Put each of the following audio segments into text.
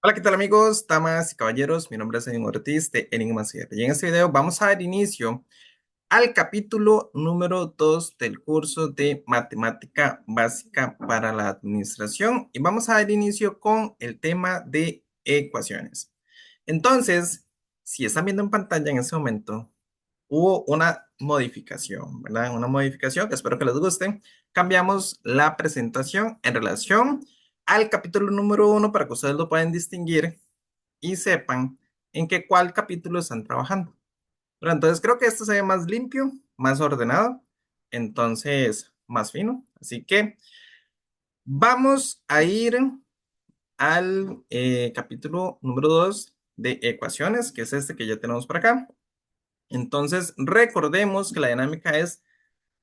Hola, ¿qué tal amigos, damas y caballeros? Mi nombre es Edwin Ortiz de Enigma CR y en este video vamos a dar inicio al capítulo número 2 del curso de Matemática Básica para la Administración y vamos a dar inicio con el tema de ecuaciones. Entonces, si están viendo en pantalla en este momento, hubo una modificación, ¿verdad? Una modificación que espero que les guste. Cambiamos la presentación en relación al capítulo número 1 para que ustedes lo puedan distinguir y sepan en qué cuál capítulo están trabajando. Pero entonces creo que esto se ve más limpio, más ordenado, entonces más fino. Así que vamos a ir al capítulo número 2 de ecuaciones, que es este que ya tenemos por acá. Entonces recordemos que la dinámica es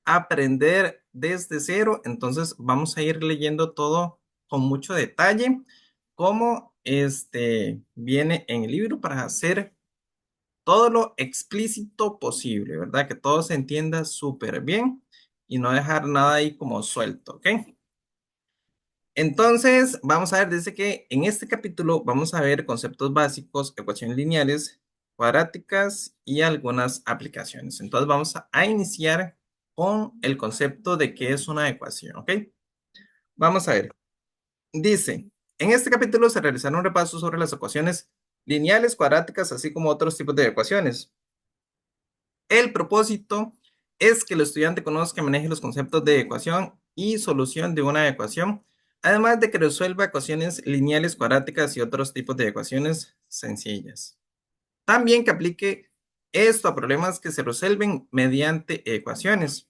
aprender desde cero, entonces vamos a ir leyendo todo con mucho detalle, como viene en el libro para hacer todo lo explícito posible, ¿verdad? Que todo se entienda súper bien y no dejar nada ahí como suelto, ¿ok? Entonces, vamos a ver, dice que en este capítulo vamos a ver conceptos básicos, ecuaciones lineales, cuadráticas y algunas aplicaciones. Entonces, vamos a iniciar con el concepto de qué es una ecuación, ¿ok? Vamos a ver. Dice, en este capítulo se realizará un repaso sobre las ecuaciones lineales, cuadráticas, así como otros tipos de ecuaciones. El propósito es que el estudiante conozca y maneje los conceptos de ecuación y solución de una ecuación, además de que resuelva ecuaciones lineales, cuadráticas y otros tipos de ecuaciones sencillas. También que aplique esto a problemas que se resuelven mediante ecuaciones.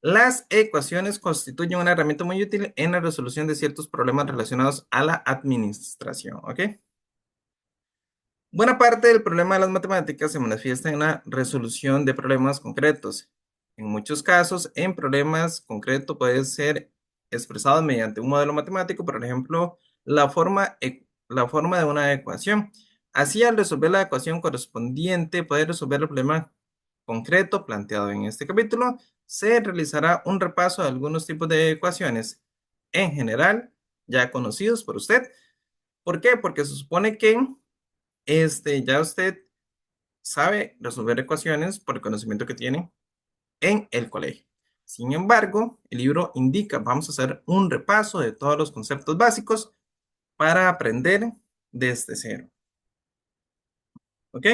Las ecuaciones constituyen una herramienta muy útil en la resolución de ciertos problemas relacionados a la administración, ¿ok? Buena parte del problema de las matemáticas se manifiesta en la resolución de problemas concretos. En muchos casos, en problemas concretos puede ser expresado mediante un modelo matemático, por ejemplo, la forma de una ecuación. Así, al resolver la ecuación correspondiente, puede resolver el problema concreto planteado en este capítulo. Se realizará un repaso de algunos tipos de ecuaciones, en general, ya conocidos por usted. ¿Por qué? Porque se supone que ya usted sabe resolver ecuaciones por el conocimiento que tiene en el colegio. Sin embargo, el libro indica, vamos a hacer un repaso de todos los conceptos básicos para aprender desde cero. ¿Ok?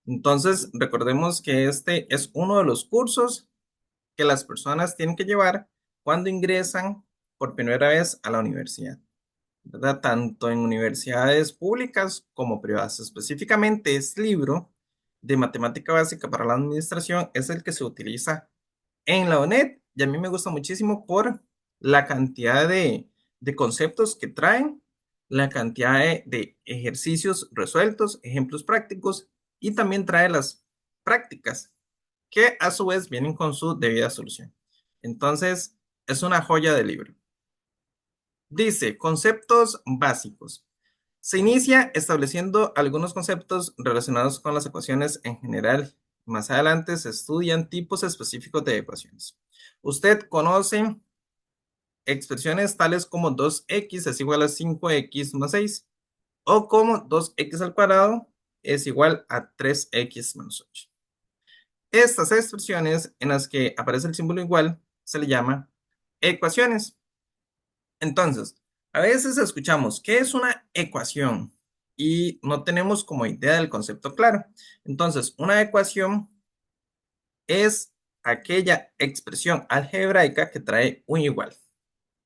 Entonces, recordemos que este es uno de los cursos que las personas tienen que llevar cuando ingresan por primera vez a la universidad, ¿verdad? Tanto en universidades públicas como privadas. Específicamente, este libro de matemática básica para la administración es el que se utiliza en la UNED y a mí me gusta muchísimo por la cantidad de conceptos que traen, la cantidad de ejercicios resueltos, ejemplos prácticos y también trae las prácticas que a su vez vienen con su debida solución. Entonces, es una joya de libro. Dice, conceptos básicos. Se inicia estableciendo algunos conceptos relacionados con las ecuaciones en general. Más adelante se estudian tipos específicos de ecuaciones. Usted conoce expresiones tales como 2x es igual a 5x más 6 o como 2x al cuadrado es igual a 3x menos 8. Estas expresiones en las que aparece el símbolo igual se le llama ecuaciones. Entonces, a veces escuchamos qué es una ecuación y no tenemos como idea del concepto claro. Entonces, una ecuación es aquella expresión algebraica que trae un igual,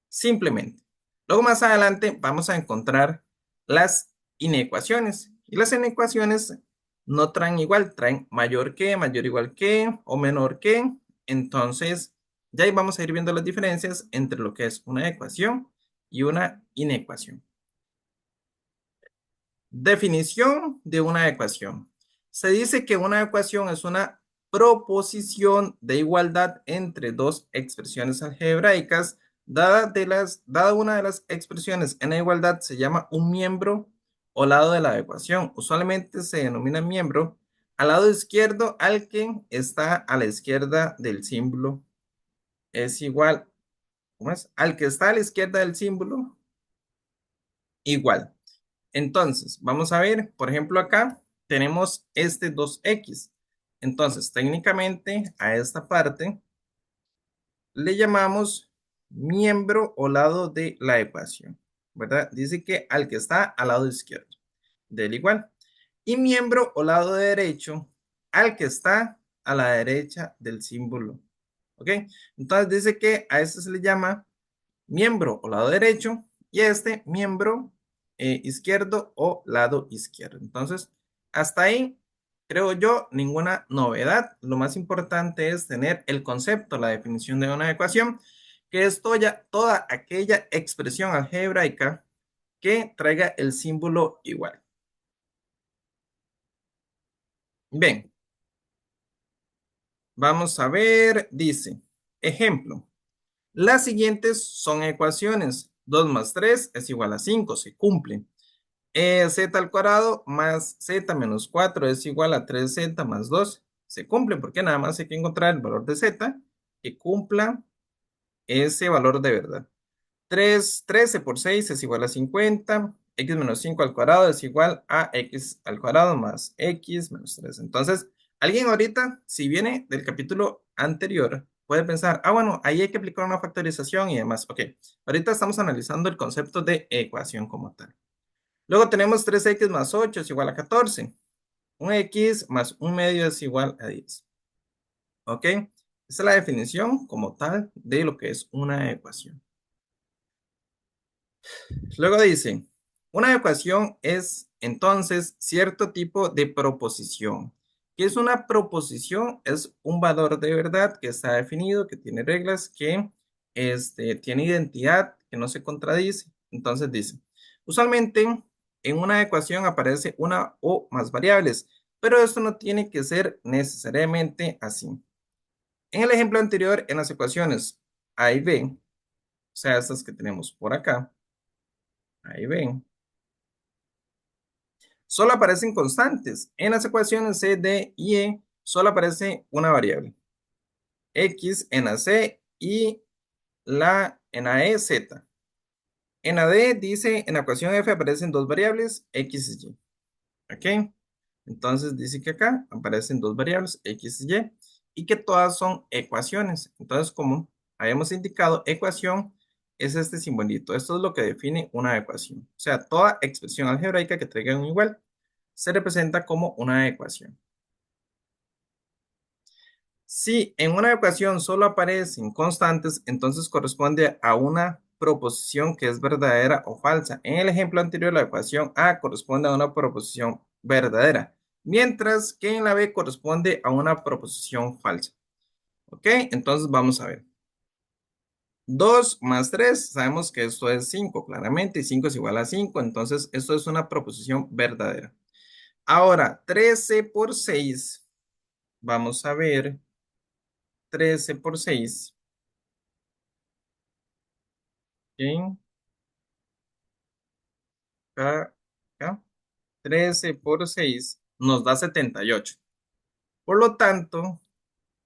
simplemente. Luego más adelante vamos a encontrar las inecuaciones y las inecuaciones no traen igual, traen mayor que, mayor igual que o menor que. Entonces, ya ahí vamos a ir viendo las diferencias entre lo que es una ecuación y una inecuación. Definición de una ecuación. Se dice que una ecuación es una proposición de igualdad entre dos expresiones algebraicas. Dada una de las expresiones en la igualdad se llama un miembro o lado de la ecuación. Usualmente se denomina miembro al lado izquierdo al que está a la izquierda del símbolo. Es igual, ¿cómo es? Al que está a la izquierda del símbolo, igual. Entonces, vamos a ver, por ejemplo, acá tenemos este 2x. Entonces, técnicamente a esta parte le llamamos miembro o lado de la ecuación, ¿verdad? Dice que al que está al lado izquierdo, del igual. Y miembro o lado derecho al que está a la derecha del símbolo. ¿Ok? Entonces dice que a este se le llama miembro o lado derecho y a este miembro izquierdo o lado izquierdo. Entonces, hasta ahí, creo yo, ninguna novedad. Lo más importante es tener el concepto, la definición de una ecuación, que es toda aquella expresión algebraica que traiga el símbolo igual. Bien, vamos a ver, dice, ejemplo, las siguientes son ecuaciones. 2 más 3 es igual a 5, se cumple. Z al cuadrado más z menos 4 es igual a 3z más 2. Se cumple porque nada más hay que encontrar el valor de z que cumpla ese valor de verdad. 13 por 6 es igual a 50. X menos 5 al cuadrado es igual a x al cuadrado más x menos 3. Entonces, alguien ahorita, si viene del capítulo anterior, puede pensar, bueno, ahí hay que aplicar una factorización y demás. Ok, ahorita estamos analizando el concepto de ecuación como tal. Luego tenemos 3x más 8 es igual a 14. Un x más un medio es igual a 10. ¿Ok? Esa es la definición como tal de lo que es una ecuación. Luego dice, una ecuación es entonces cierto tipo de proposición. ¿Qué es una proposición? Es un valor de verdad que está definido, que tiene reglas, que tiene identidad, que no se contradice. Entonces dice, usualmente en una ecuación aparece una o más variables, pero esto no tiene que ser necesariamente así. En el ejemplo anterior, en las ecuaciones A y B, o sea, estas que tenemos por acá, A y B, solo aparecen constantes. En las ecuaciones C, D y E solo aparece una variable. X en la C y en la E, Z. En la D dice, en la ecuación F aparecen dos variables, X y Y. ¿Ok? Entonces dice que acá aparecen dos variables, X y Y, y que todas son ecuaciones. Entonces, como habíamos indicado, ecuación es este simbolito. Esto es lo que define una ecuación. O sea, toda expresión algebraica que traiga un igual se representa como una ecuación. Si en una ecuación solo aparecen constantes, entonces corresponde a una proposición que es verdadera o falsa. En el ejemplo anterior, la ecuación A corresponde a una proposición verdadera, mientras que en la B corresponde a una proposición falsa. ¿Ok? Entonces vamos a ver. 2 más 3, sabemos que esto es 5, claramente, y 5 es igual a 5, entonces esto es una proposición verdadera. Ahora, 13 por 6, vamos a ver, 13 por 6, ¿ok? Acá, acá, 13 por 6 nos da 78. Por lo tanto,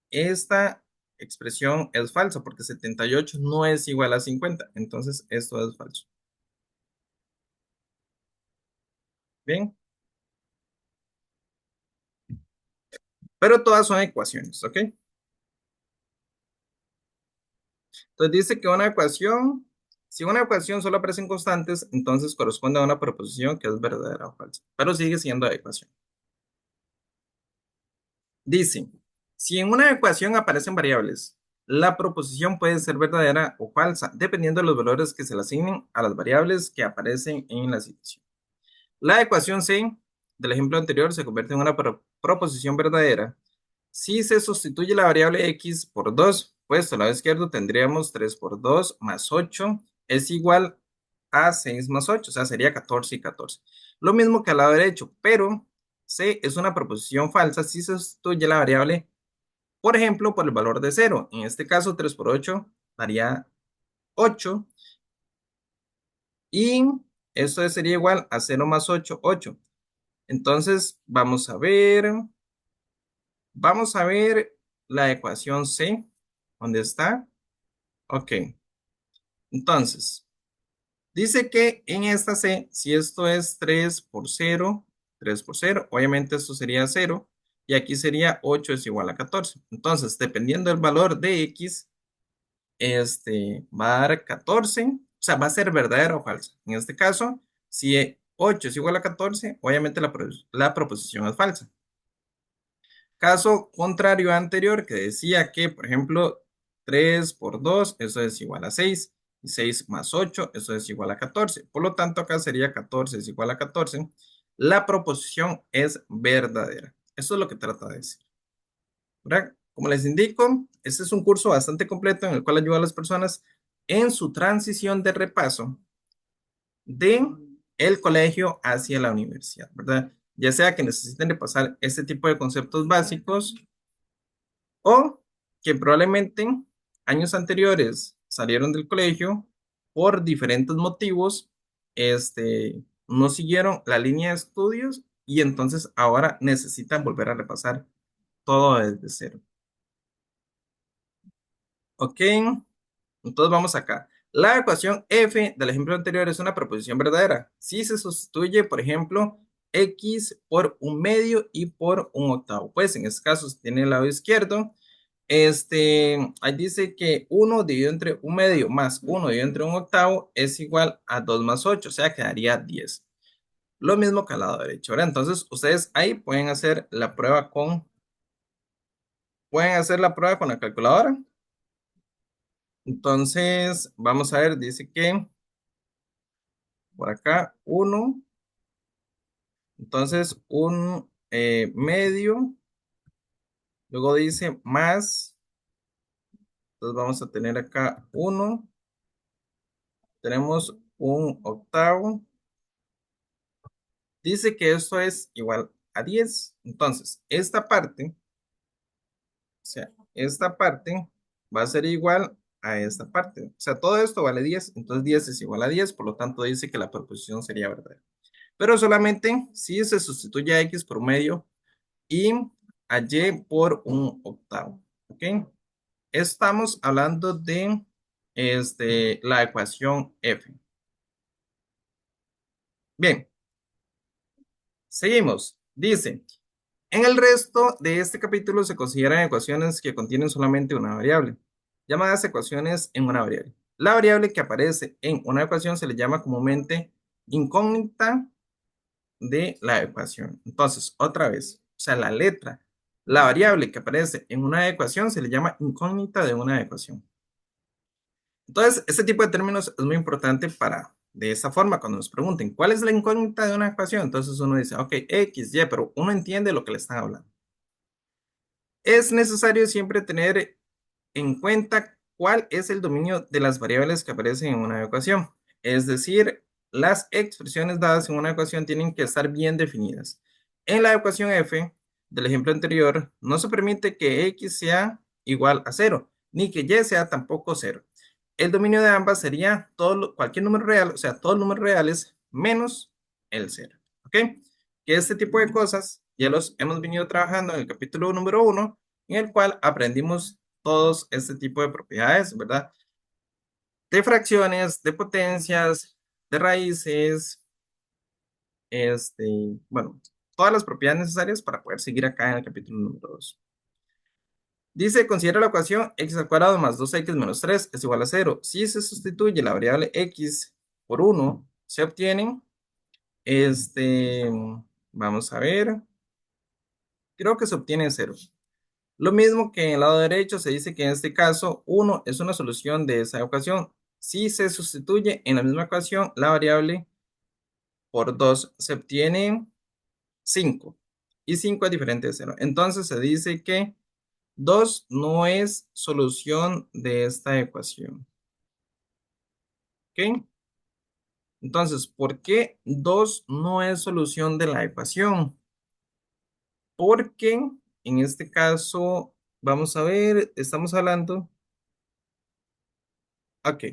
esta expresión es falsa porque 78 no es igual a 50. Entonces, esto es falso. Bien, pero todas son ecuaciones, ¿ok? Entonces dice que una ecuación, si una ecuación solo aparecen constantes, entonces corresponde a una proposición que es verdadera o falsa, pero sigue siendo ecuación. Dice, si en una ecuación aparecen variables, la proposición puede ser verdadera o falsa, dependiendo de los valores que se le asignen a las variables que aparecen en la situación. La ecuación C del ejemplo anterior se convierte en una proposición verdadera si se sustituye la variable x por 2, pues al lado izquierdo tendríamos 3 por 2 más 8 es igual a 6 más 8, o sea, sería 14 y 14. Lo mismo que al lado derecho, pero C es una proposición falsa si se sustituye la variable, por ejemplo, por el valor de 0. En este caso, 3 por 8 daría 8 y esto sería igual a 0 más 8, 8. Entonces, vamos a ver la ecuación C, ¿dónde está? Ok, entonces, Dice que en esta C, si esto es 3 por cero, obviamente esto sería cero, y aquí sería 8 es igual a 14. Entonces, dependiendo del valor de X, va a dar 14, o sea, va a ser verdadera o falsa. En este caso, si 8 es igual a 14, obviamente la proposición es falsa. Caso contrario anterior, que decía que, por ejemplo, 3 por 2 eso es igual a 6 y 6 más 8 eso es igual a 14. Por lo tanto, acá sería 14 es igual a 14. La proposición es verdadera. Eso es lo que trata de decir, ¿verdad? Como les indico, este es un curso bastante completo en el cual ayuda a las personas en su transición de repaso de el colegio hacia la universidad, ¿verdad? Ya sea que necesiten repasar este tipo de conceptos básicos o que probablemente años anteriores salieron del colegio por diferentes motivos, no siguieron la línea de estudios y entonces ahora necesitan volver a repasar todo desde cero. Ok, entonces vamos acá. La ecuación f del ejemplo anterior es una proposición verdadera. Si se sustituye, por ejemplo, x por un medio y por un octavo. Pues en este caso se tiene el lado izquierdo. Ahí dice que 1 dividido entre un medio más 1 dividido entre un octavo es igual a 2 más 8, o sea, quedaría 10. Lo mismo que al lado derecho, ¿verdad? Entonces, ustedes ahí pueden hacer la prueba con la calculadora. Entonces, vamos a ver, dice que por acá 1, entonces un medio, luego dice más, entonces vamos a tener acá 1, tenemos un octavo. Dice que esto es igual a 10. Entonces, esta parte va a ser igual a esta parte. O sea, todo esto vale 10. Entonces, 10 es igual a 10. Por lo tanto, dice que la proposición sería verdadera. Pero solamente si se sustituye a X por medio y a Y por un octavo. ¿Ok? Estamos hablando de la ecuación F. Bien, seguimos. Dice, en el resto de este capítulo se consideran ecuaciones que contienen solamente una variable, llamadas ecuaciones en una variable. La variable que aparece en una ecuación se le llama comúnmente incógnita de la ecuación. Entonces, otra vez, o sea, la variable que aparece en una ecuación se le llama incógnita de una ecuación. Entonces, este tipo de términos es muy importante de esa forma, cuando nos pregunten, ¿cuál es la incógnita de una ecuación? Entonces uno dice, ok, X, Y, pero uno entiende lo que le están hablando. Es necesario siempre tener en cuenta cuál es el dominio de las variables que aparecen en una ecuación. Es decir, las expresiones dadas en una ecuación tienen que estar bien definidas. En la ecuación f del ejemplo anterior, no se permite que x sea igual a cero, ni que y sea tampoco cero. El dominio de ambas sería cualquier número real, o sea, todos los números reales menos el cero. ¿Ok? Que este tipo de cosas ya los hemos venido trabajando en el capítulo número 1, en el cual aprendimos todos este tipo de propiedades, ¿verdad? De fracciones, de potencias, de raíces, bueno, todas las propiedades necesarias para poder seguir acá en el capítulo número 2. Dice, considera la ecuación x al cuadrado más 2x menos 3 es igual a 0. Si se sustituye la variable x por 1, se obtienen, este, vamos a ver, creo que se obtiene 0. Lo mismo que en el lado derecho se dice que en este caso 1 es una solución de esa ecuación. Si se sustituye en la misma ecuación la variable por 2 se obtiene 5 y 5 es diferente de 0. Entonces se dice que 2 no es solución de esta ecuación. ¿Ok? Entonces, ¿por qué 2 no es solución de la ecuación? Porque en este caso, vamos a ver, estamos hablando, ok,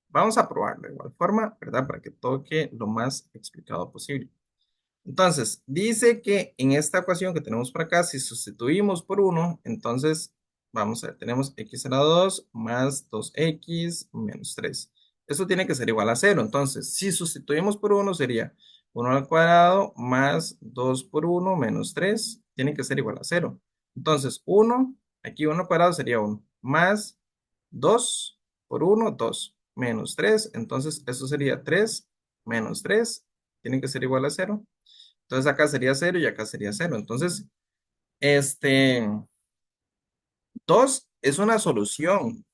vamos a probarlo de igual forma, ¿verdad? Para que todo quede lo más explicado posible. Entonces, dice que en esta ecuación que tenemos por acá, si sustituimos por 1, entonces, vamos a ver, tenemos x a la 2 más 2x menos 3. Eso tiene que ser igual a cero. Entonces, si sustituimos por uno sería uno al cuadrado más 2 por uno menos 3 tiene que ser igual a cero. Entonces, uno aquí uno al cuadrado sería uno más 2 por uno 2 menos 3 entonces eso sería 3 menos 3 tiene que ser igual a cero. Entonces acá sería cero y acá sería cero. Entonces, este 2 es una solución.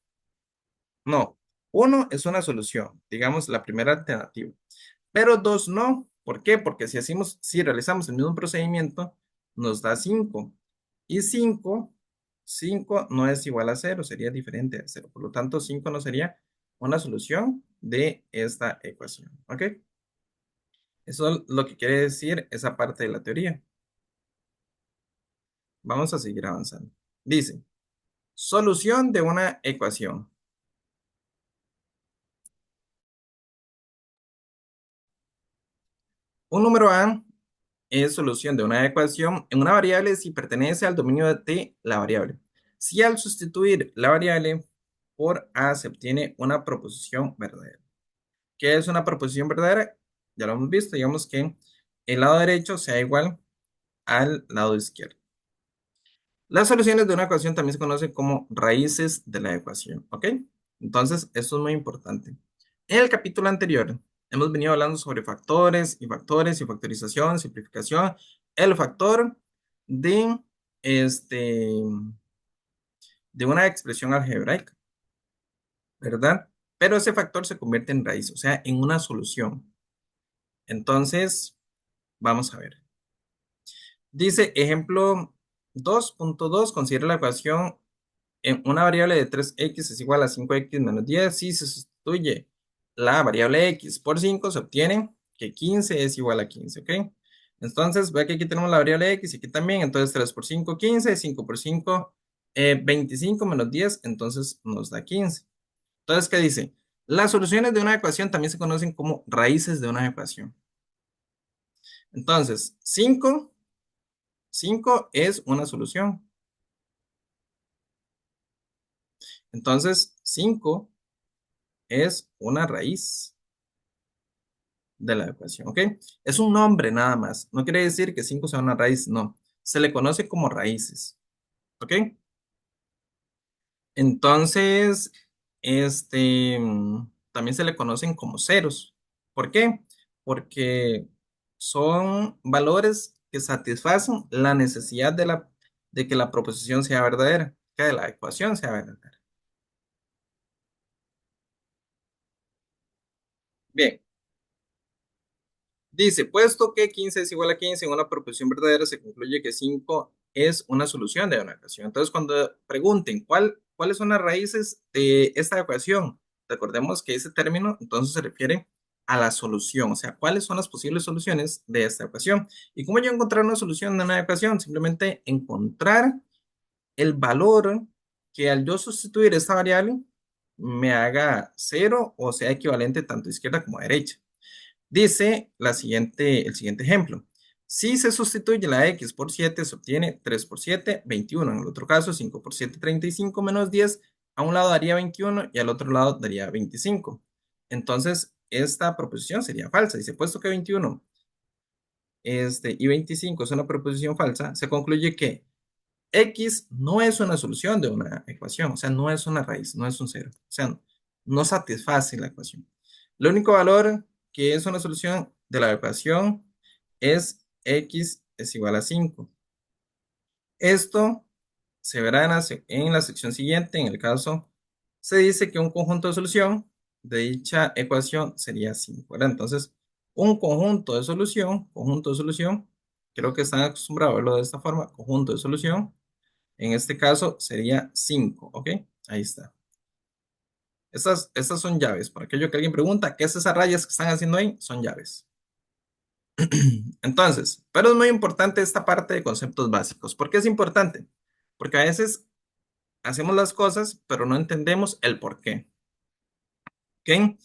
No, uno es una solución, digamos la primera alternativa, pero 2 no. ¿Por qué? Porque si realizamos el mismo procedimiento, nos da 5 y 5 no es igual a cero, sería diferente a cero. Por lo tanto, 5 no sería una solución de esta ecuación. ¿Ok? Eso es lo que quiere decir esa parte de la teoría. Vamos a seguir avanzando. Dice, solución de una ecuación. Un número A es solución de una ecuación en una variable si pertenece al dominio de la variable. Si al sustituir la variable por A se obtiene una proposición verdadera. ¿Qué es una proposición verdadera? Ya lo hemos visto, digamos que el lado derecho sea igual al lado izquierdo. Las soluciones de una ecuación también se conocen como raíces de la ecuación, ¿ok? Entonces, esto es muy importante. En el capítulo anterior, hemos venido hablando sobre factores y factores y factorización, simplificación, el factor de, este, de una expresión algebraica, ¿verdad? Pero ese factor se convierte en raíz, o sea, en una solución. Entonces, vamos a ver. Dice ejemplo 2.2, considera la ecuación en una variable de 3x es igual a 5x menos 10. Si se sustituye la variable x por 5 se obtiene que 15 es igual a 15, ¿ok? Entonces, ve que aquí tenemos la variable x y aquí también. Entonces, 3 por 5, 15. 5 por 5, 25 menos 10. Entonces, nos da 15. Entonces, ¿qué dice? Las soluciones de una ecuación también se conocen como raíces de una ecuación. Entonces, 5 es una solución. Entonces, 5 es una raíz de la ecuación, ¿ok? Es un nombre nada más. No quiere decir que 5 sea una raíz, no. Se le conoce como raíces, ¿ok? Entonces, también se le conocen como ceros. ¿Por qué? Porque son valores que satisfacen la necesidad de que la proposición sea verdadera, que la ecuación sea verdadera. Bien, dice, puesto que 15 es igual a 15 en una proposición verdadera, se concluye que 5 es una solución de una ecuación. Entonces, cuando pregunten cuáles son las raíces de esta ecuación, recordemos que ese término entonces se refiere a la solución, o sea, cuáles son las posibles soluciones de esta ecuación. ¿Y cómo yo encontrar una solución de una ecuación? Simplemente encontrar el valor que al yo sustituir esta variable me haga cero o sea equivalente tanto a izquierda como a derecha. Dice el siguiente ejemplo. Si se sustituye la x por 7, se obtiene 3 por 7, 21. En el otro caso, 5 por 7, 35 menos 10. A un lado daría 21 y al otro lado daría 25. Entonces, esta proposición sería falsa. Dice, puesto que 21 y 25 es una proposición falsa, se concluye que x no es una solución de una ecuación, o sea, no es una raíz, no es un cero, o sea, no satisface la ecuación. El único valor que es una solución de la ecuación es x es igual a 5. Esto se verá en la sección siguiente. En el caso, se dice que un conjunto de solución de dicha ecuación sería 5, ¿verdad? Entonces, un conjunto de solución, creo que están acostumbrados a verlo de esta forma, conjunto de solución en este caso sería 5, ¿ok? Ahí está. Estas son llaves. Por aquello que alguien pregunta, ¿qué es esas rayas que están haciendo ahí? Son llaves. Entonces, pero es muy importante esta parte de conceptos básicos. ¿Por qué es importante? Porque a veces hacemos las cosas, pero no entendemos el por qué. ¿Ok?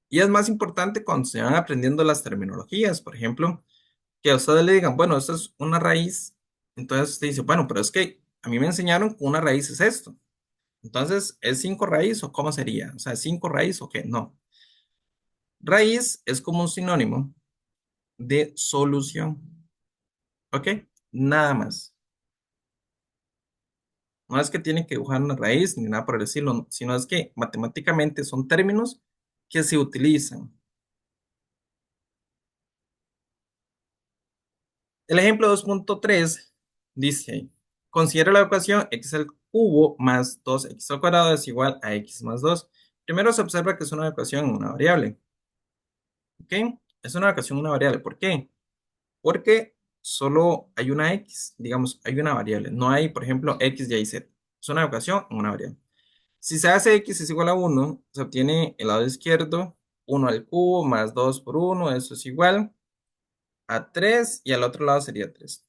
Y es más importante cuando se van aprendiendo las terminologías. Por ejemplo, que a ustedes le digan, bueno, esto es una raíz. Entonces usted dice, bueno, pero es que a mí me enseñaron que una raíz es esto. Entonces, ¿es 5 raíz o cómo sería? O sea, ¿5 raíz o qué? No. Raíz es como un sinónimo de solución, ¿ok? Nada más. No es que tiene que dibujar una raíz ni nada por el estilo, sino es que matemáticamente son términos que se utilizan. El ejemplo 2.3 dice ahí, considera la ecuación x al cubo más 2x al cuadrado es igual a x más 2. Primero se observa que es una ecuación en una variable, ¿ok? Es una ecuación en una variable. ¿Por qué? Porque solo hay una x, digamos, hay una variable. No hay, por ejemplo, x, y, z. Es una ecuación en una variable. Si se hace x es igual a uno, se obtiene el lado izquierdo, uno al cubo más 2 por uno, eso es igual a 3 y al otro lado sería 3.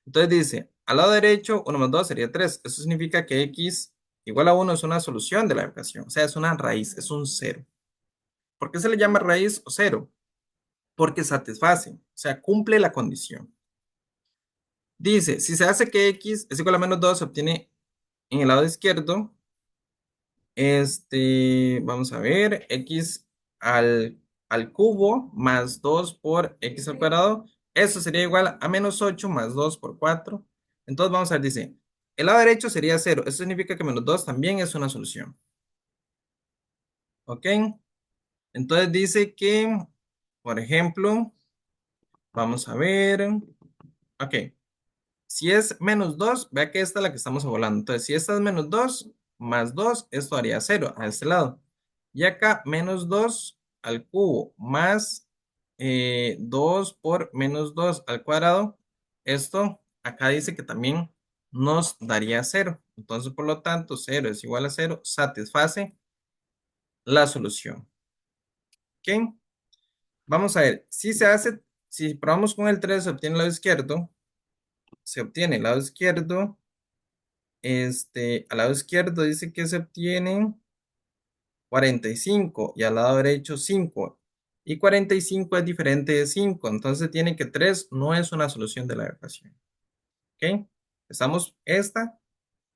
Entonces dice, al lado derecho, uno más 2 sería 3. Eso significa que x igual a uno es una solución de la ecuación, o sea, es una raíz, es un cero. ¿Por qué se le llama raíz o cero? Porque satisface, o sea, cumple la condición. Dice, si se hace que x es igual a menos 2 se obtiene en el lado izquierdo, vamos a ver, x al, al cubo más 2 por x al cuadrado, eso sería igual a menos 8 más 2 por 4. Entonces vamos a ver, dice, el lado derecho sería cero, eso significa que menos 2 también es una solución, ¿ok? Entonces dice que, por ejemplo, vamos a ver, ok. Si es menos 2 vea que esta es la que estamos evaluando. Entonces, si esta es menos 2 más 2 esto haría cero a este lado. Y acá, menos 2 al cubo más 2 por menos 2 al cuadrado. Esto acá dice que también nos daría cero. Entonces, por lo tanto, cero es igual a cero satisface la solución. ¿Ok? Vamos a ver, si se hace, si probamos con el 3 se obtiene el lado izquierdo. Se obtiene el lado izquierdo. Al lado izquierdo dice que se obtienen 45 y al lado derecho 5. Y 45 es diferente de 5, entonces tiene que 3 no es una solución de la ecuación. ¿Ok? Esta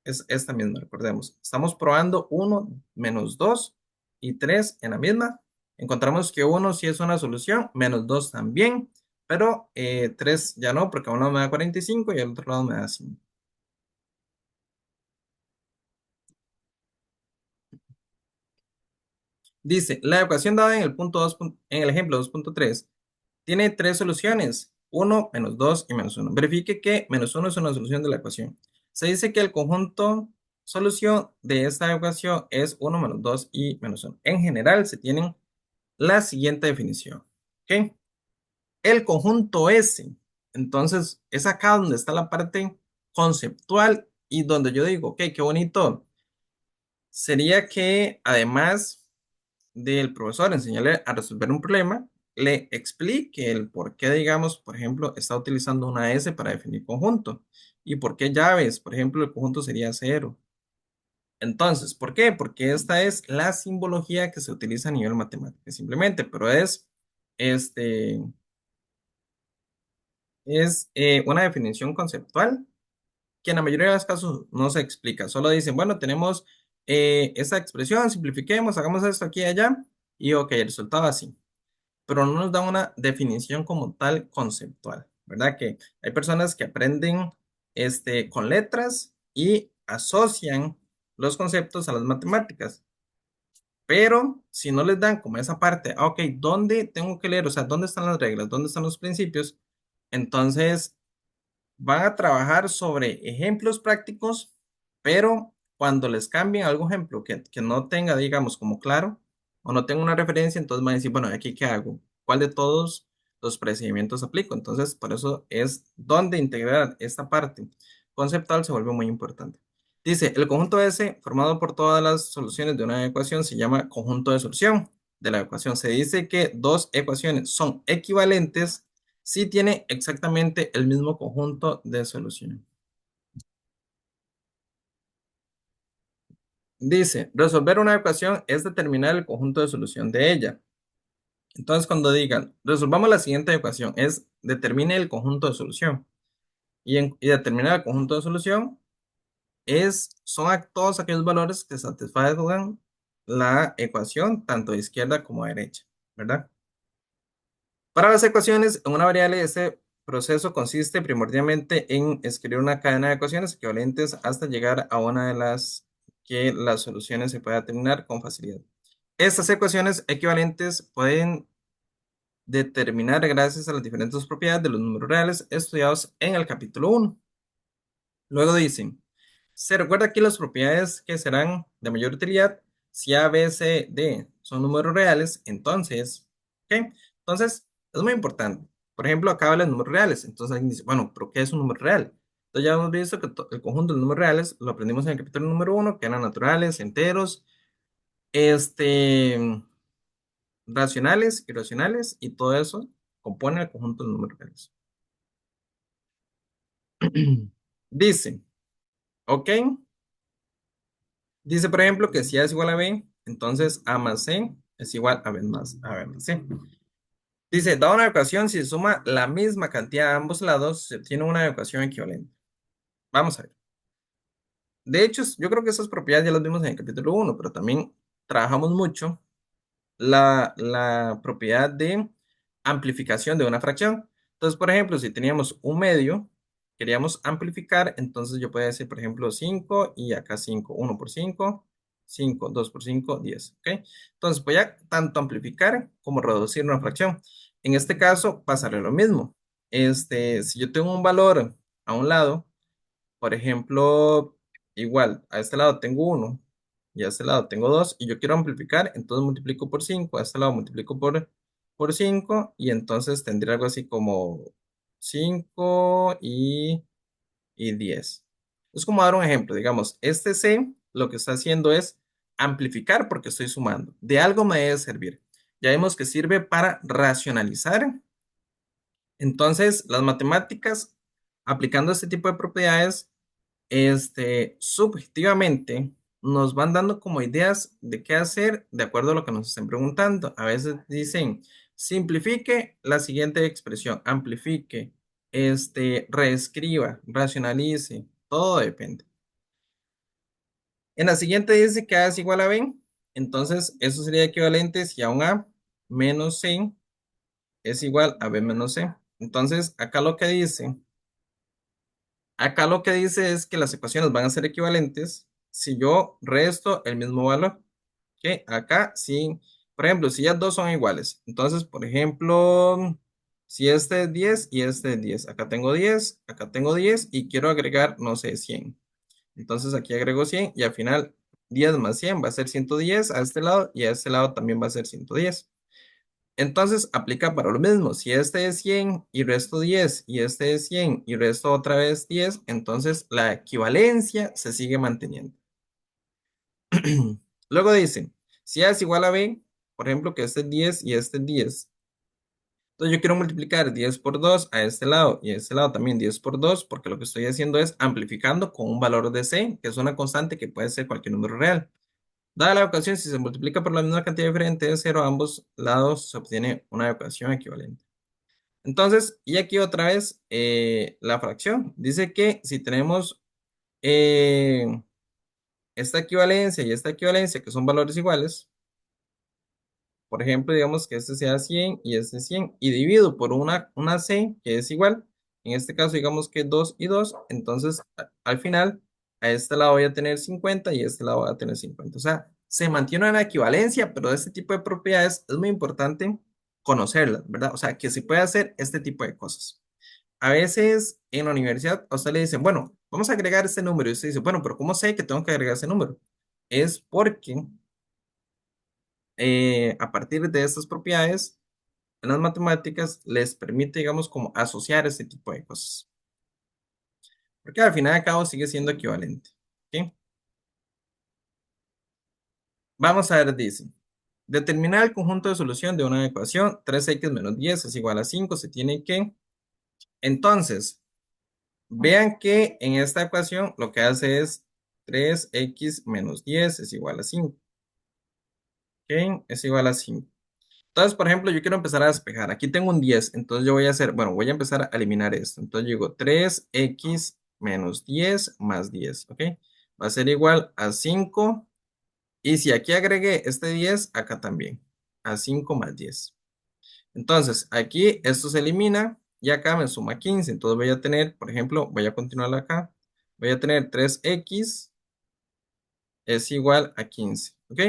es esta misma, recordemos. Estamos probando uno menos 2 y 3 en la misma. Encontramos que uno sí es una solución, menos 2 también, pero 3 ya no, porque a un lado me da 45 y al otro lado me da 5. Dice, la ecuación dada en el punto 2, en el ejemplo 2.3 tiene tres soluciones, uno menos 2 y menos uno. Verifique que menos uno es una solución de la ecuación. Se dice que el conjunto solución de esta ecuación es uno menos 2 y menos uno. En general se tienen la siguiente definición. ¿Ok? El conjunto S. Entonces, es acá donde está la parte conceptual y donde yo digo, ok, qué bonito. Sería que además del profesor enseñarle a resolver un problema, le explique el por qué, digamos, por ejemplo, está utilizando una S para definir conjunto y por qué llaves, por ejemplo, el conjunto sería cero. Entonces, ¿por qué? Porque esta es la simbología que se utiliza a nivel matemático, simplemente, pero este, es una definición conceptual que en la mayoría de los casos no se explica, solo dicen, bueno, tenemos esta expresión, simplifiquemos, hagamos esto aquí y allá, y ok, el resultado así, pero no nos da una definición como tal conceptual, ¿verdad? Que hay personas que aprenden con letras y asocian los conceptos a las matemáticas, pero si no les dan como esa parte, ok, ¿dónde tengo que leer? O sea, ¿dónde están las reglas? ¿Dónde están los principios? Entonces van a trabajar sobre ejemplos prácticos, pero cuando les cambien algún ejemplo que no tenga, digamos, como claro, o no tenga una referencia, entonces van a decir, bueno, ¿aquí qué hago? ¿Cuál de todos los procedimientos aplico? Entonces, por eso es donde integrar esta parte conceptual se vuelve muy importante. Dice, el conjunto S formado por todas las soluciones de una ecuación se llama conjunto de solución de la ecuación. Se dice que dos ecuaciones son equivalentes si tiene exactamente el mismo conjunto de soluciones. Dice, resolver una ecuación es determinar el conjunto de solución de ella. Entonces, cuando digan, resolvamos la siguiente ecuación, es determine el conjunto de solución. Y determinar el conjunto de solución son todos aquellos valores que satisfagan la ecuación, tanto de izquierda como de derecha, ¿verdad? Para las ecuaciones, en una variable, este proceso consiste primordialmente en escribir una cadena de ecuaciones equivalentes hasta llegar a una de las que las soluciones se pueda determinar con facilidad. Estas ecuaciones equivalentes pueden determinar gracias a las diferentes propiedades de los números reales estudiados en el capítulo 1. Luego dicen, se recuerda aquí las propiedades que serán de mayor utilidad si A, B, C, D son números reales, entonces, ¿ok? Entonces, es muy importante. Por ejemplo, acá habla de números reales. Entonces, alguien dice, bueno, ¿pero qué es un número real? Entonces, ya hemos visto que el conjunto de números reales lo aprendimos en el capítulo número 1, que eran naturales, enteros, este, racionales, irracionales, y todo eso compone el conjunto de números reales. Dice, ¿ok? Dice, por ejemplo, que si A es igual a B, entonces A más C es igual a B más C. Dice, dada una ecuación, si se suma la misma cantidad a ambos lados, se obtiene una ecuación equivalente. Vamos a ver. De hecho, yo creo que esas propiedades ya las vimos en el capítulo 1, pero también trabajamos mucho la propiedad de amplificación de una fracción. Entonces, por ejemplo, si teníamos un medio, queríamos amplificar, entonces yo podía decir, por ejemplo, 5 y acá 5, 1 por 5, 5, 2 por 5, 10, ¿ok? Entonces, voy a tanto amplificar como reducir una fracción. En este caso, pasarle lo mismo. Si yo tengo un valor a un lado, por ejemplo, igual, a este lado tengo uno y a este lado tengo 2 y yo quiero amplificar, entonces multiplico por 5 a este lado multiplico por 5 y entonces tendría algo así como 5 y 10. Es como dar un ejemplo, digamos, este C lo que está haciendo es amplificar porque estoy sumando. De algo me debe servir. Ya vemos que sirve para racionalizar. Entonces, las matemáticas, aplicando este tipo de propiedades, subjetivamente nos van dando como ideas de qué hacer de acuerdo a lo que nos estén preguntando. A veces dicen, simplifique la siguiente expresión, amplifique, reescriba, racionalice, todo depende. En la siguiente dice que A es igual a B, entonces eso sería equivalente si a un A menos C es igual a B menos C. Entonces, acá lo que dice es que las ecuaciones van a ser equivalentes si yo resto el mismo valor. ¿Ok? Acá sí, por ejemplo, si ya dos son iguales. Entonces, por ejemplo, si este es 10 y este es 10. Acá tengo 10 y quiero agregar, no sé, 100. Entonces aquí agrego 100 y al final 10 más 100 va a ser 110 a este lado y a este lado también va a ser 110. Entonces aplica para lo mismo. Si este es 100 y resto 10 y este es 100 y resto otra vez 10, entonces la equivalencia se sigue manteniendo. Luego dice, si A es igual a B, por ejemplo, que este es 10 y este es 10. Entonces yo quiero multiplicar 10 por 2 a este lado y a este lado también 10 por 2, porque lo que estoy haciendo es amplificando con un valor de C, que es una constante que puede ser cualquier número real. Dada la ecuación, si se multiplica por la misma cantidad diferente de 0 a ambos lados, se obtiene una ecuación equivalente. Entonces, y aquí otra vez la fracción. Dice que si tenemos eh, esta equivalencia, que son valores iguales, por ejemplo, digamos que este sea 100 y este 100, y divido por una C que es igual, en este caso digamos que 2 y 2, entonces al final a este lado voy a tener 50 y a este lado voy a tener 50. O sea, se mantiene una equivalencia, pero de este tipo de propiedades es muy importante conocerlas, ¿verdad? O sea, que se puede hacer este tipo de cosas. A veces en la universidad a usted le dicen, bueno, vamos a agregar este número. Y usted dice, bueno, pero ¿cómo sé que tengo que agregar ese número? Es porque a partir de estas propiedades, en las matemáticas les permite, digamos, como asociar este tipo de cosas. Porque al final de cabo sigue siendo equivalente. ¿Ok? Vamos a ver, dice, determinar el conjunto de solución de una ecuación 3x menos 10 es igual a 5, se tiene que. Entonces, vean que en esta ecuación lo que hace es 3x menos 10 es igual a 5. ¿Ok? Es igual a 5. Entonces, por ejemplo, yo quiero empezar a despejar. Aquí tengo un 10, entonces yo voy a hacer, bueno, voy a empezar a eliminar esto. Entonces yo digo 3x menos 10 más 10, ¿ok? Va a ser igual a 5. Y si aquí agregué este 10, acá también, a 5 más 10. Entonces, aquí esto se elimina y acá me suma 15. Entonces voy a tener, por ejemplo, voy a continuar acá. Voy a tener 3x es igual a 15. ¿Ok?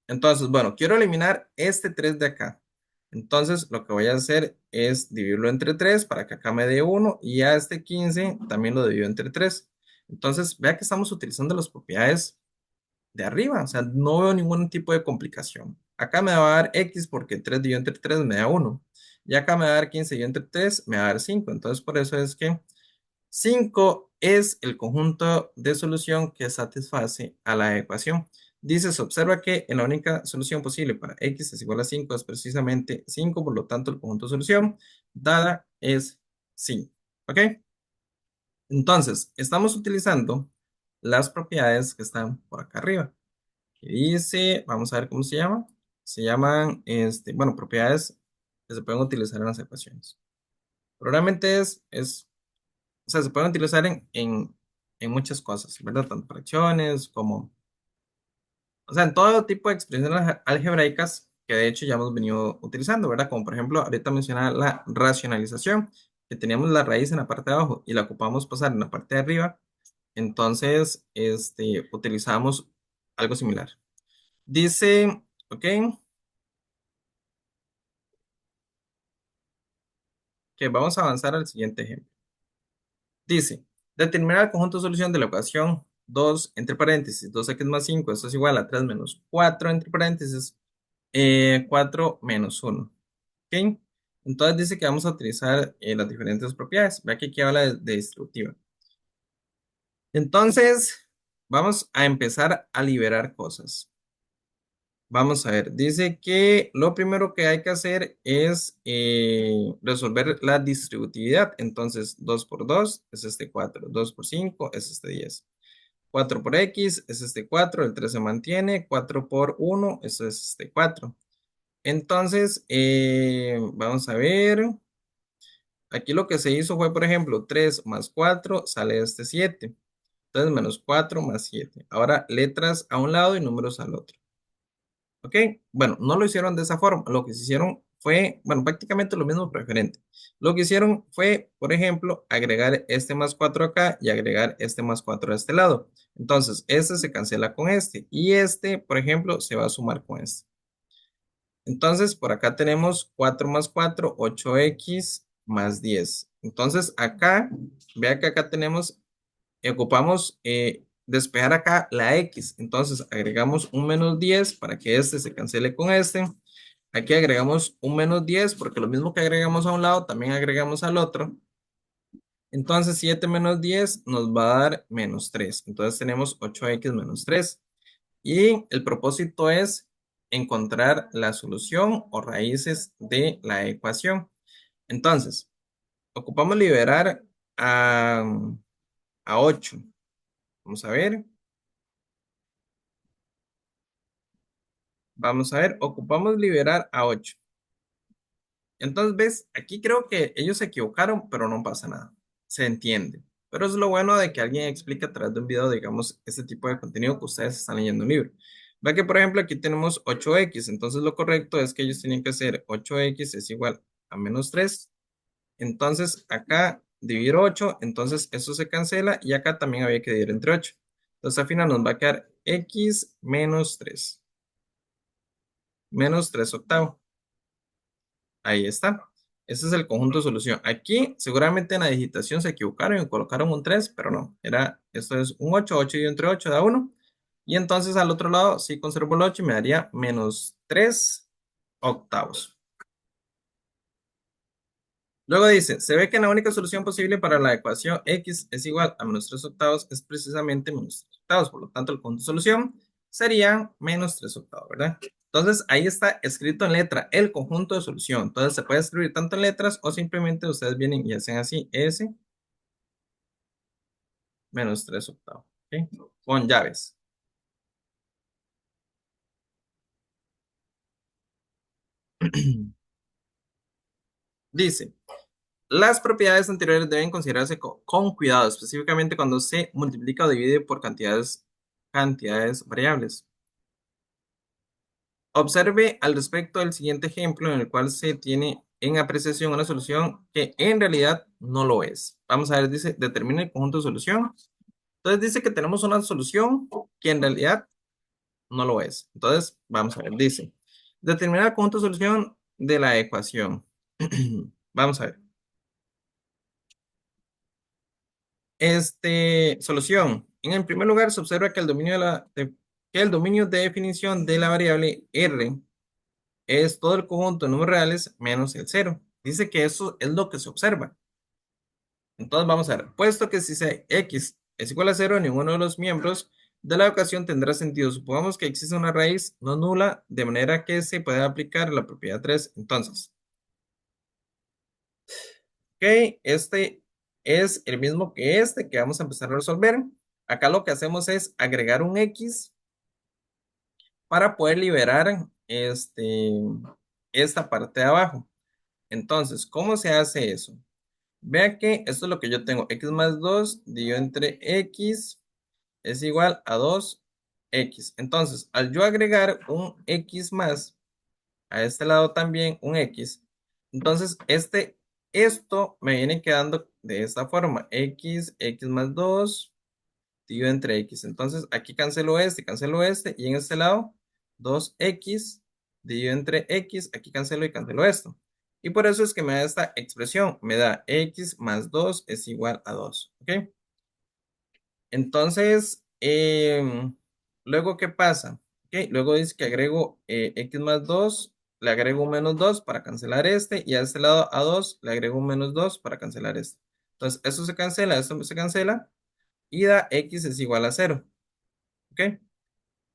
Entonces, bueno, quiero eliminar este 3 de acá. Entonces, lo que voy a hacer es dividirlo entre 3 para que acá me dé 1 y a este 15 también lo divido entre 3. Entonces, vea que estamos utilizando las propiedades de arriba, o sea, no veo ningún tipo de complicación. Acá me va a dar x porque 3 dividido entre 3 me da 1. Y acá me va a dar 15 dividido entre 3 me va a dar 5. Entonces, por eso es que 5 es el conjunto de solución que satisface a la ecuación. Dice, se observa que en la única solución posible para x es igual a 5 es precisamente 5, por lo tanto el conjunto de solución dada es 5. ¿Ok? Entonces, estamos utilizando las propiedades que están por acá arriba. Que dice, vamos a ver cómo se llama. Se llaman, bueno, propiedades que se pueden utilizar en las ecuaciones. Probablemente o sea, se pueden utilizar en muchas cosas, ¿verdad? Tanto fracciones como, o sea, en todo tipo de expresiones algebraicas que de hecho ya hemos venido utilizando, ¿verdad? Como por ejemplo, ahorita mencionaba la racionalización, que teníamos la raíz en la parte de abajo y la ocupamos pasar en la parte de arriba, entonces, utilizamos algo similar. Dice, ok, que vamos a avanzar al siguiente ejemplo. Dice, determinar el conjunto de solución de la ecuación 2 entre paréntesis, 2x más 5, esto es igual a 3 menos 4 entre paréntesis, 4 menos 1. ¿Ok? Entonces dice que vamos a utilizar las diferentes propiedades. Vea que aquí habla de distributiva. Entonces, vamos a empezar a liberar cosas. Vamos a ver, dice que lo primero que hay que hacer es resolver la distributividad. Entonces, 2 por 2 es este 4, 2 por 5 es este 10. 4 por x es este 4, el 3 se mantiene, 4 por 1 eso es este 4. Entonces, vamos a ver, aquí lo que se hizo fue, por ejemplo, 3 más 4 sale este 7. Entonces, menos 4 más 7. Ahora, letras a un lado y números al otro. ¿Ok? Bueno, no lo hicieron de esa forma. Lo que se hicieron fue, bueno, prácticamente lo mismo, pero diferente. Lo que hicieron fue, por ejemplo, agregar este más 4 acá y agregar este más 4 a este lado. Entonces, este se cancela con este y este, por ejemplo, se va a sumar con este. Entonces, por acá tenemos 4 más 4, 8x más 10. Entonces, acá, vea que acá tenemos ocupamos despejar acá la x. Entonces agregamos un menos 10 para que este se cancele con este. Aquí agregamos un menos 10 porque lo mismo que agregamos a un lado también agregamos al otro. Entonces 7 menos 10 nos va a dar menos 3. Entonces tenemos 8x menos 3. Y el propósito es encontrar la solución o raíces de la ecuación. Entonces, ocupamos liberar a, a 8. Vamos a ver. Vamos a ver, ocupamos liberar a 8. Entonces, ves, aquí creo que ellos se equivocaron, pero no pasa nada. Se entiende. Pero es lo bueno de que alguien explique a través de un video, digamos, este tipo de contenido que ustedes están leyendo un libro. Ve que, por ejemplo, aquí tenemos 8x. Entonces, lo correcto es que ellos tienen que hacer 8x es igual a menos 3. Entonces, acá dividir 8. Entonces, eso se cancela. Y acá también había que dividir entre 8. Entonces, al final nos va a quedar x menos 3. Menos 3 octavos. Ahí está. Ese es el conjunto de solución. Aquí seguramente en la digitación se equivocaron y colocaron un 3, pero no. Esto es un 8, 8 y entre 8 da 1. Y entonces al otro lado, si conservo el 8, me daría menos 3 octavos. Luego dice, se ve que la única solución posible para la ecuación x es igual a menos 3 octavos es precisamente menos 3 octavos. Por lo tanto, el conjunto de solución sería menos 3 octavos, ¿verdad? Entonces, ahí está escrito en letra el conjunto de solución. Entonces, se puede escribir tanto en letras o simplemente ustedes vienen y hacen así, s menos 3 octavos, ¿ok? Con llaves. Dice, las propiedades anteriores deben considerarse con cuidado, específicamente cuando se multiplica o divide por cantidades variables. Observe al respecto el siguiente ejemplo en el cual se tiene en apreciación una solución que en realidad no lo es. Vamos a ver, dice, determina el conjunto de solución. Entonces dice que tenemos una solución que en realidad no lo es. Entonces, vamos a ver, dice, determinar el conjunto de solución de la ecuación. Vamos a ver. Solución. En el primer lugar, se observa que que el dominio de definición de la variable R es todo el conjunto de números reales menos el cero. Dice que eso es lo que se observa. Entonces vamos a ver, puesto que si x es igual a cero, ninguno de los miembros de la ecuación tendrá sentido. Supongamos que existe una raíz no nula, de manera que se puede aplicar la propiedad 3. Entonces, ok, este es el mismo que este que vamos a empezar a resolver. Acá lo que hacemos es agregar un x para poder liberar esta parte de abajo. Entonces, ¿cómo se hace eso? Vea que esto es lo que yo tengo. X más 2 dividido entre x es igual a 2x. Entonces, al yo agregar un x más, a este lado también un x, entonces esto me viene quedando de esta forma. X más 2 dividido entre x. Entonces, aquí cancelo este, y en este lado 2x dividido entre x, aquí cancelo y cancelo esto. Y por eso es que me da esta expresión, me da x más 2 es igual a 2. ¿Ok? Entonces, luego, ¿qué pasa? Ok, luego dice que agrego x más 2, le agrego un menos 2 para cancelar este, y a este lado a 2 le agrego un menos 2 para cancelar este. Entonces, esto se cancela, y da x es igual a 0. ¿Ok?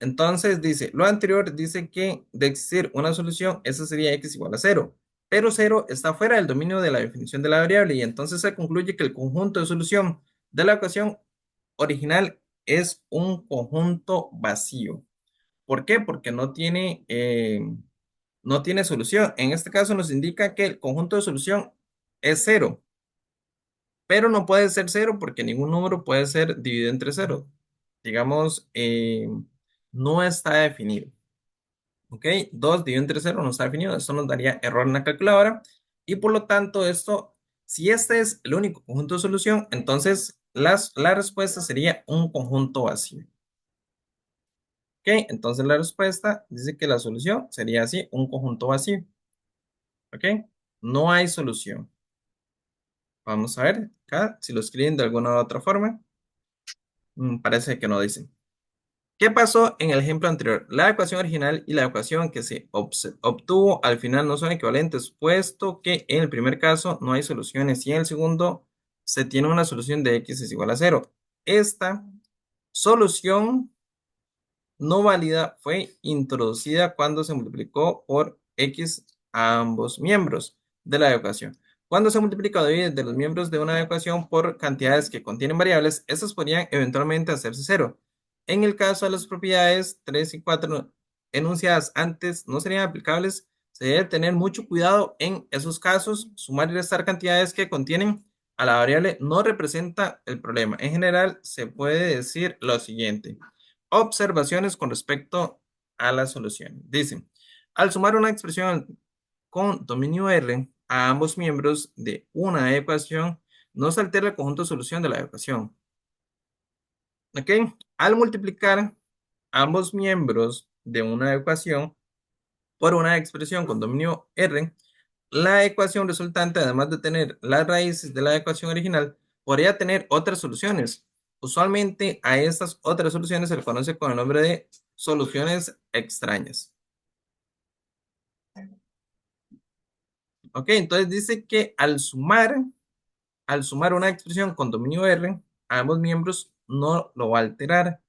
Entonces, dice, lo anterior dice que de existir una solución, esa sería x igual a 0. Pero 0 está fuera del dominio de la definición de la variable, y entonces se concluye que el conjunto de solución de la ecuación original es un conjunto vacío. ¿Por qué? Porque no tiene solución. En este caso nos indica que el conjunto de solución es cero, pero no puede ser cero porque ningún número puede ser dividido entre cero. Digamos, no está definido. ¿Ok? 2 dividido entre cero no está definido. Esto nos daría error en la calculadora. Y por lo tanto, si este es el único conjunto de solución, entonces la respuesta sería un conjunto vacío. Ok, entonces la respuesta dice que la solución sería así, un conjunto vacío. Ok, no hay solución. Vamos a ver acá si lo escriben de alguna u otra forma. Parece que no dicen. ¿Qué pasó en el ejemplo anterior? La ecuación original y la ecuación que se obtuvo al final no son equivalentes, puesto que en el primer caso no hay soluciones y en el segundo se tiene una solución de x es igual a cero. Esta solución no válida fue introducida cuando se multiplicó por x a ambos miembros de la ecuación. Cuando se multiplica o divide de los miembros de una ecuación por cantidades que contienen variables, estas podrían eventualmente hacerse cero. En el caso de las propiedades 3 y 4 enunciadas antes no serían aplicables, se debe tener mucho cuidado en esos casos. Sumar y restar cantidades que contienen a la variable no representa el problema. En general, se puede decir lo siguiente. Observaciones con respecto a la solución. Dicen, al sumar una expresión con dominio R a ambos miembros de una ecuación, no se altera el conjunto de solución de la ecuación. ¿Ok? Al multiplicar ambos miembros de una ecuación por una expresión con dominio R, la ecuación resultante, además de tener las raíces de la ecuación original, podría tener otras soluciones. Usualmente a estas otras soluciones se le conoce con el nombre de soluciones extrañas. Ok, entonces dice que al sumar una expresión con dominio R, a ambos miembros no lo va a alterar,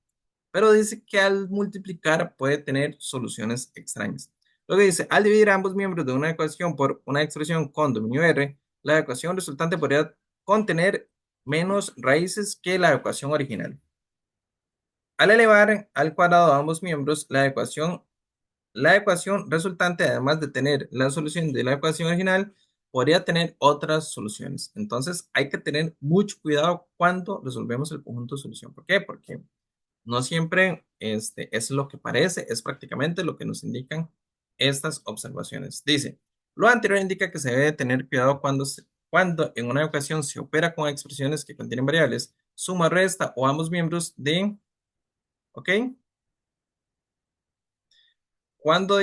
pero dice que al multiplicar puede tener soluciones extrañas. Luego dice, al dividir ambos miembros de una ecuación por una expresión con dominio R, la ecuación resultante podría contener menos raíces que la ecuación original. Al elevar al cuadrado a ambos miembros, la ecuación resultante, además de tener la solución de la ecuación original, podría tener otras soluciones. Entonces, hay que tener mucho cuidado cuando resolvemos el conjunto de solución. ¿Por qué? Porque no siempre es lo que parece, es prácticamente lo que nos indican estas observaciones. Dice, Lo anterior indica que se debe tener cuidado cuando en una ecuación se opera con expresiones que contienen variables, suma, resta o ambos miembros de, ¿ok? Cuando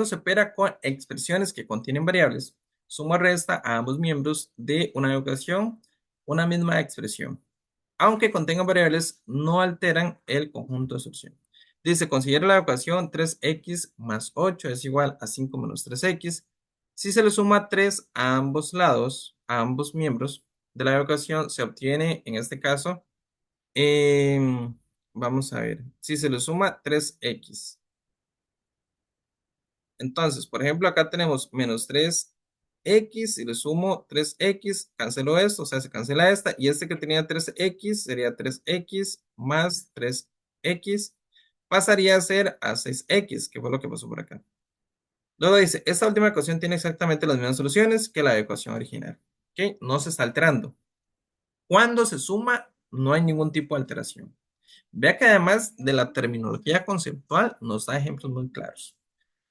se opera con expresiones que contienen variables, suma, resta a ambos miembros de una ecuación, una misma expresión. Aunque contengan variables, no alteran el conjunto de solución. Dice, considera la ecuación 3x más 8 es igual a 5 menos 3x. Si se le suma 3 a ambos lados, a ambos miembros de la ecuación, se obtiene, en este caso, vamos a ver, si se le suma 3x. Entonces, por ejemplo, acá tenemos menos 3x y le sumo 3x, cancelo esto, o sea, se cancela esta, y este que tenía 3x sería 3x más 3x, pasaría a ser a 6x, que fue lo que pasó por acá. Luego dice, esta última ecuación tiene exactamente las mismas soluciones que la ecuación original, ¿ok? No se está alterando. Cuando se suma, no hay ningún tipo de alteración. Vea que además de la terminología conceptual, nos da ejemplos muy claros.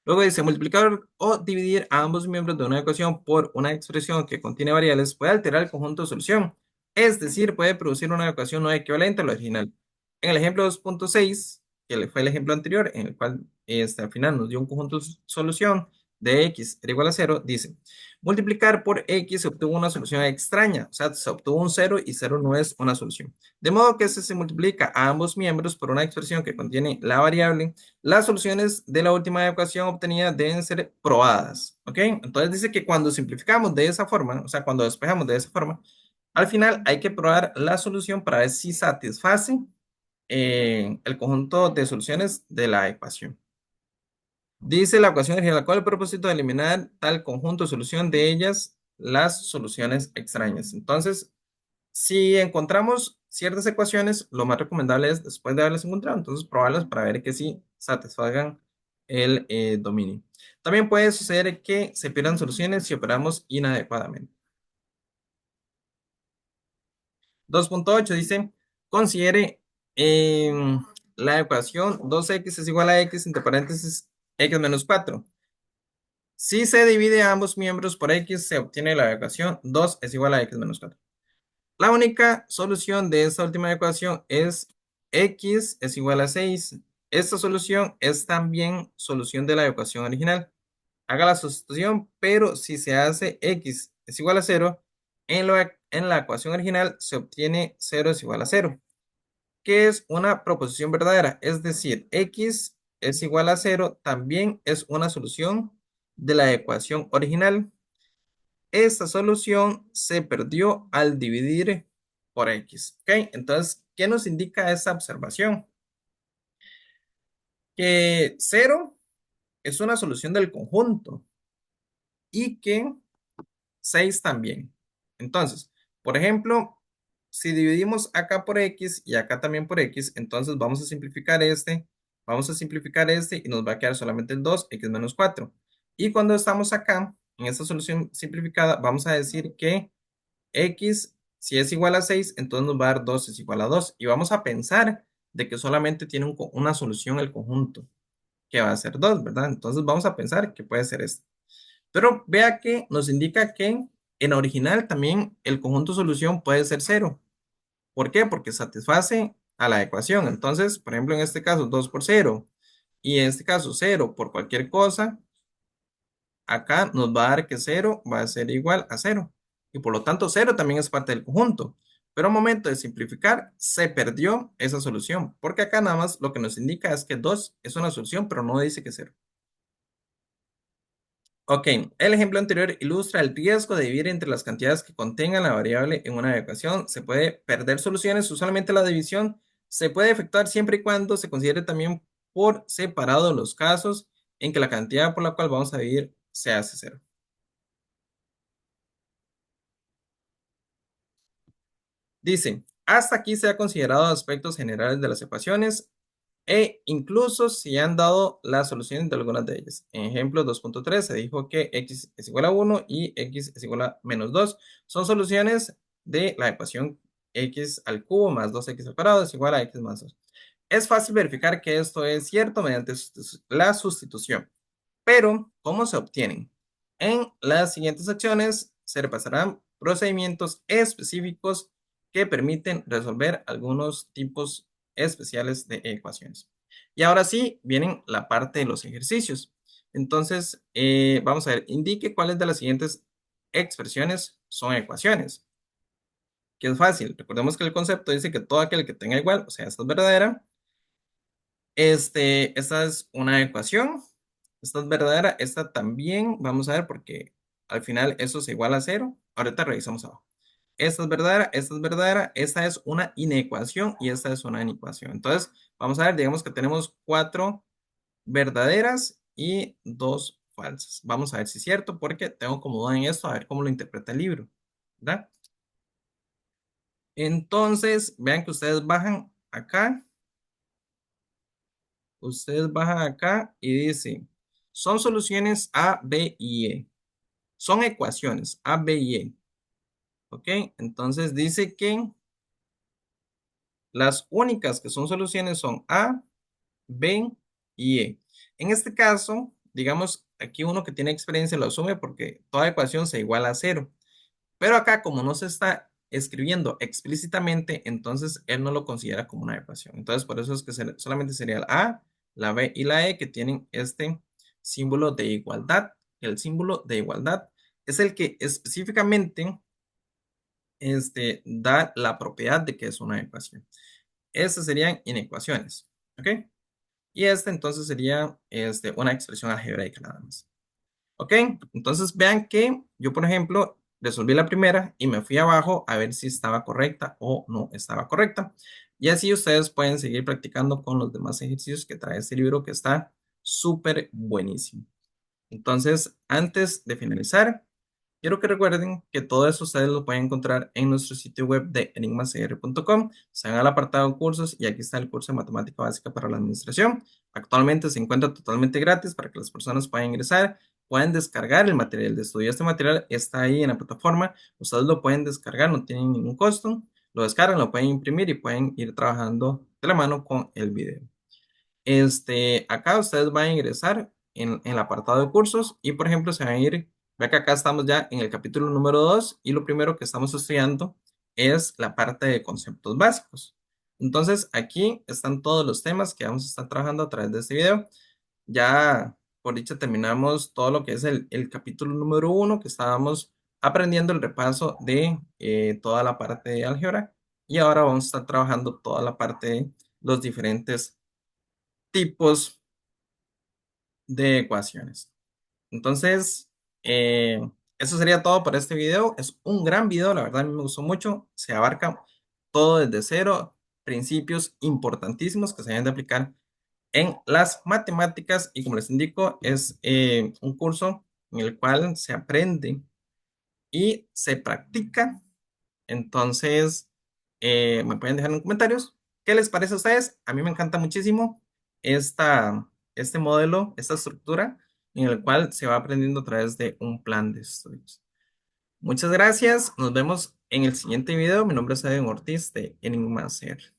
Luego dice, multiplicar o dividir a ambos miembros de una ecuación por una expresión que contiene variables puede alterar el conjunto de solución. Es decir, puede producir una ecuación no equivalente a la original. En el ejemplo 2.6, que fue el ejemplo anterior, en el cual al final nos dio un conjunto de solución de x era igual a cero, dice, multiplicar por x se obtuvo una solución extraña, o sea, se obtuvo un cero y cero no es una solución. De modo que se multiplica a ambos miembros por una expresión que contiene la variable, las soluciones de la última ecuación obtenida deben ser probadas, ¿ok? Entonces dice que cuando simplificamos de esa forma, o sea, cuando despejamos de esa forma, al final hay que probar la solución para ver si satisface el conjunto de soluciones de la ecuación. Dice la ecuación original, ¿cuál es el propósito de eliminar tal conjunto de solución de ellas, las soluciones extrañas? Entonces, si encontramos ciertas ecuaciones, lo más recomendable es, después de haberlas encontrado, entonces probarlas para ver que sí satisfagan el dominio. También puede suceder que se pierdan soluciones si operamos inadecuadamente. 2.8 dice, considere la ecuación 2x es igual a x entre paréntesis x menos 4. Si se divide a ambos miembros por x, se obtiene la ecuación 2 es igual a x menos 4. La única solución de esta última ecuación es x es igual a 6. Esta solución es también solución de la ecuación original. Haga la sustitución, pero si se hace x es igual a 0, en la ecuación original se obtiene 0 es igual a 0, que es una proposición verdadera. Es decir, x es igual a 0 también es una solución de la ecuación original. Esta solución se perdió al dividir por x. ¿Ok? Entonces, ¿qué nos indica esta observación? Que cero es una solución del conjunto y que 6 también. Entonces, por ejemplo, si dividimos acá por x y acá también por x, entonces vamos a simplificar este y nos va a quedar solamente el 2 x menos 4. Y cuando estamos acá, en esta solución simplificada, vamos a decir que x, si es igual a 6 entonces nos va a dar 2 es igual a 2. Y vamos a pensar de que solamente tiene una solución el conjunto, que va a ser 2, ¿verdad? Entonces vamos a pensar que puede ser esto. Pero vea que nos indica que en original también el conjunto solución puede ser cero. ¿Por qué? Porque satisface a la ecuación. Entonces, por ejemplo, en este caso 2 por cero y en este caso cero por cualquier cosa, acá nos va a dar que cero va a ser igual a cero. Y por lo tanto, cero también es parte del conjunto. Pero al momento de simplificar, se perdió esa solución. Porque acá nada más lo que nos indica es que 2 es una solución, pero no dice que cero. Ok, el ejemplo anterior ilustra el riesgo de dividir entre las cantidades que contengan la variable en una ecuación. Se puede perder soluciones, usualmente la división se puede efectuar siempre y cuando se considere también por separado los casos en que la cantidad por la cual vamos a dividir se hace cero. Dice, hasta aquí se ha considerado aspectos generales de las ecuaciones e incluso se han dado las soluciones de algunas de ellas. En ejemplo 2.3 se dijo que x es igual a 1 y x es igual a menos 2. Son soluciones de la ecuación x al cubo más 2x al cuadrado es igual a x más 2. Es fácil verificar que esto es cierto mediante la sustitución. Pero, ¿cómo se obtienen? En las siguientes secciones se repasarán procedimientos específicos que permiten resolver algunos tipos especiales de ecuaciones. Y ahora sí, vienen la parte de los ejercicios. Entonces, vamos a ver, indique cuáles de las siguientes expresiones son ecuaciones, que es fácil. Recordemos que el concepto dice que todo aquel que tenga igual, o sea, esta es verdadera, esta es una ecuación, esta es verdadera, esta también, vamos a ver, porque al final eso es igual a cero. Ahorita revisamos abajo. Esta es verdadera, esta es una inecuación y esta es una inecuación. Entonces, vamos a ver, digamos que tenemos cuatro verdaderas y dos falsas. Vamos a ver si es cierto, porque tengo como duda en esto, a ver cómo lo interpreta el libro, ¿verdad? Entonces, vean que ustedes bajan acá y dicen, son soluciones A, B y E. Son ecuaciones A, B y E. ¿Ok? Entonces dice que las únicas que son soluciones son A, B y E. En este caso, digamos, aquí uno que tiene experiencia lo asume porque toda ecuación se iguala a cero. Pero acá, como no se está escribiendo explícitamente, entonces él no lo considera como una ecuación. Entonces, por eso es que solamente sería la A, la B y la E que tienen este símbolo de igualdad. El símbolo de igualdad es el que específicamente da la propiedad de que es una ecuación. Estas serían inecuaciones, ¿ok? Y esta entonces sería una expresión algebraica nada más. ¿Ok? Entonces vean que yo, por ejemplo, resolví la primera y me fui abajo a ver si estaba correcta o no estaba correcta. Y así ustedes pueden seguir practicando con los demás ejercicios que trae este libro que está súper buenísimo. Entonces, antes de finalizar, quiero que recuerden que todo eso ustedes lo pueden encontrar en nuestro sitio web de enigmacr.com. Se van al apartado cursos y aquí está el curso de matemática básica para la administración. Actualmente se encuentra totalmente gratis para que las personas puedan ingresar, pueden descargar el material de estudio. Este material está ahí en la plataforma. Ustedes lo pueden descargar, no tienen ningún costo. Lo descargan, lo pueden imprimir y pueden ir trabajando de la mano con el video. Acá ustedes van a ingresar en el apartado de cursos y, por ejemplo, se van a ir, ve que acá estamos ya en el capítulo número 2 y lo primero que estamos estudiando es la parte de conceptos básicos. Entonces, aquí están todos los temas que vamos a estar trabajando a través de este video. Ya, por dicha, terminamos todo lo que es el capítulo número 1 que estábamos aprendiendo el repaso de toda la parte de álgebra y ahora vamos a estar trabajando toda la parte de los diferentes tipos de ecuaciones. Entonces, eh, eso sería todo para este video. Es un gran video, la verdad a mí me gustó mucho. Se abarca todo desde cero, principios importantísimos que se deben de aplicar en las matemáticas y como les indico, es un curso en el cual se aprende y se practica. Entonces, me pueden dejar en comentarios qué les parece a ustedes. A mí me encanta muchísimo este modelo, esta estructura en el cual se va aprendiendo a través de un plan de estudios. Muchas gracias. Nos vemos en el siguiente video. Mi nombre es Edwin Ortiz de Enigma Ser.